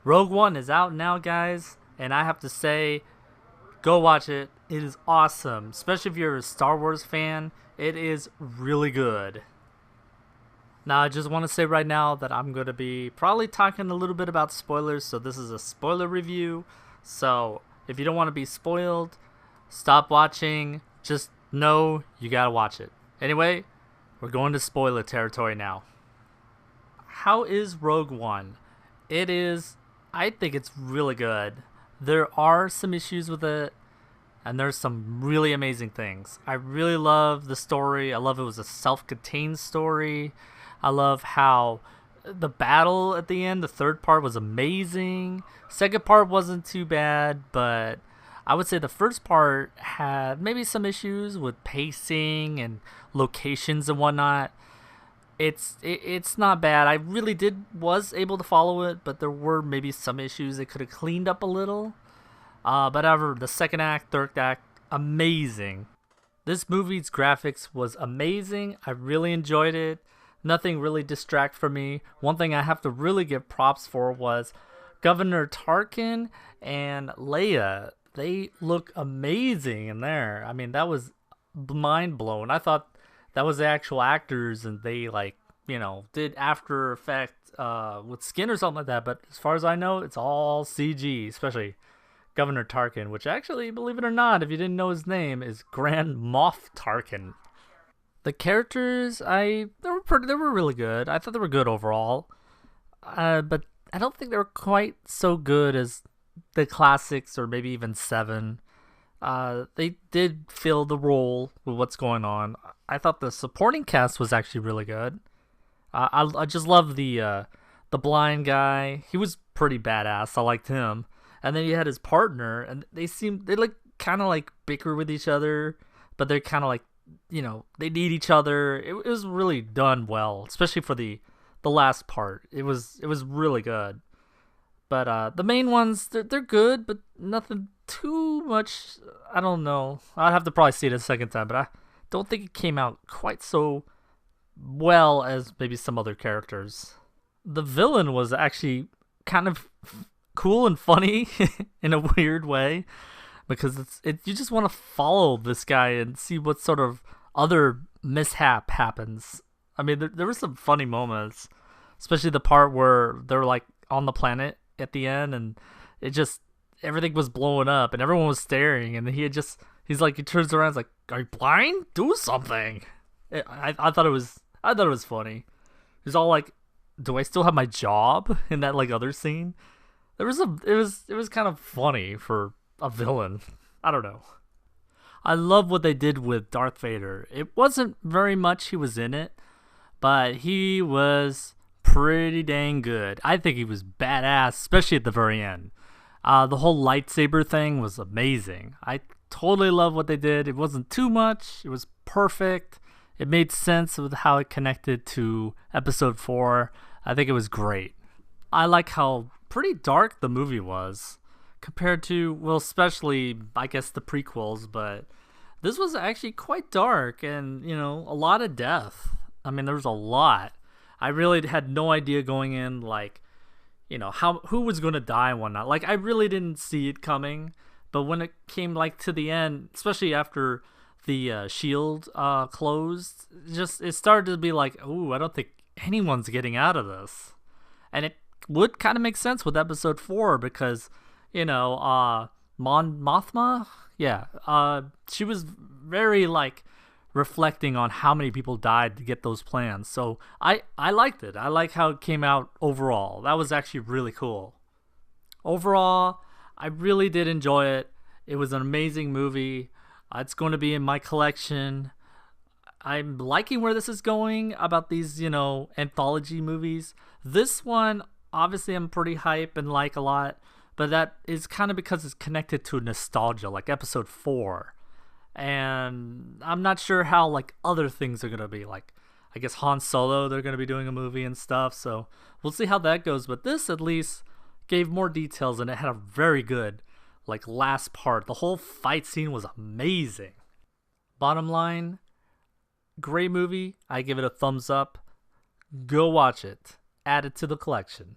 Rogue One is out now, guys, and I have to say, go watch it. It is awesome, especially if you're a Star Wars fan. It is really good. Now, I just want to say right now that I'm going to be probably talking a little bit about spoilers, so this is a spoiler review. So, if you don't want to be spoiled, stop watching. Just know you gotta watch it. Anyway, we're going to spoiler territory now. How is Rogue One? I think it's really good. There are some issues with it, and there's some really amazing things. I really love the story. I love it was a self-contained story. I love how the battle at the end, the third part, was amazing. Second part wasn't too bad, but I would say the first part had maybe some issues with pacing and locations and whatnot. It's not bad. I really was able to follow it, but there were maybe some issues they could have cleaned up a little. But however, the second act, third act, amazing. This movie's graphics was amazing. I really enjoyed it. Nothing really distract from me. One thing I have to really give props for was Governor Tarkin and Leia. They look amazing in there. I mean, that was mind blowing. I thought that was the actual actors, and they did After Effect with skin or something like that. But as far as I know, it's all CG, especially Governor Tarkin, which actually, believe it or not, if you didn't know his name, is Grand Moff Tarkin. The characters, they were really good. I thought they were good overall, but I don't think they were quite so good as the classics or maybe even Seven. They did fill the role with what's going on. I thought the supporting cast was actually really good. I just love the blind guy. He was pretty badass. I liked him. And then he had his partner, and they kind of bicker with each other, but they're kind of they need each other. It was really done well, especially for the last part. It was really good. But the main ones, they're good, but nothing too much. I don't know. I'd have to probably see it a second time, but I don't think it came out quite so well as maybe some other characters. The villain was actually kind of cool and funny in a weird way, because you just want to follow this guy and see what sort of other mishap happens. I mean, there were some funny moments, especially the part where they're on the planet at the end, and everything was blowing up and everyone was staring, and he turns around, and is like, "Are you blind? Do something." I thought it was funny. He's all like, "Do I still have my job?" in that other scene. It was kind of funny for a villain. I don't know. I love what they did with Darth Vader. It wasn't very much he was in it, but he was pretty dang good. I think he was badass, especially at the very end. The whole lightsaber thing was amazing. I totally love what they did. It wasn't too much. It was perfect. It made sense with how it connected to Episode 4. I think it was great. I like how pretty dark the movie was compared to, well, especially, I guess, the prequels, but this was actually quite dark and, a lot of death. I mean, there was a lot. I really had no idea going in, who was going to die and whatnot. I really didn't see it coming, but when it came, to the end, especially after the shield closed, it started to be ooh, I don't think anyone's getting out of this. And it would kind of make sense with Episode 4 because, Mon Mothma, yeah, she was very, reflecting on how many people died to get those plans. So I liked it. I like how it came out overall. That was actually really cool. Overall, I really did enjoy it. It was an amazing movie. It's going to be in my collection. I'm liking where this is going about these, anthology movies. This one, obviously, I'm pretty hype and like a lot, but that is kind of because it's connected to nostalgia, like Episode 4. And I'm not sure how other things are gonna be. I guess Han Solo, they're gonna be doing a movie and stuff, so we'll see how that goes. But this at least gave more details, and it had a very good last part. The whole fight scene was amazing. Bottom line, great movie. I give it a thumbs up. Go watch it. Add it to the collection.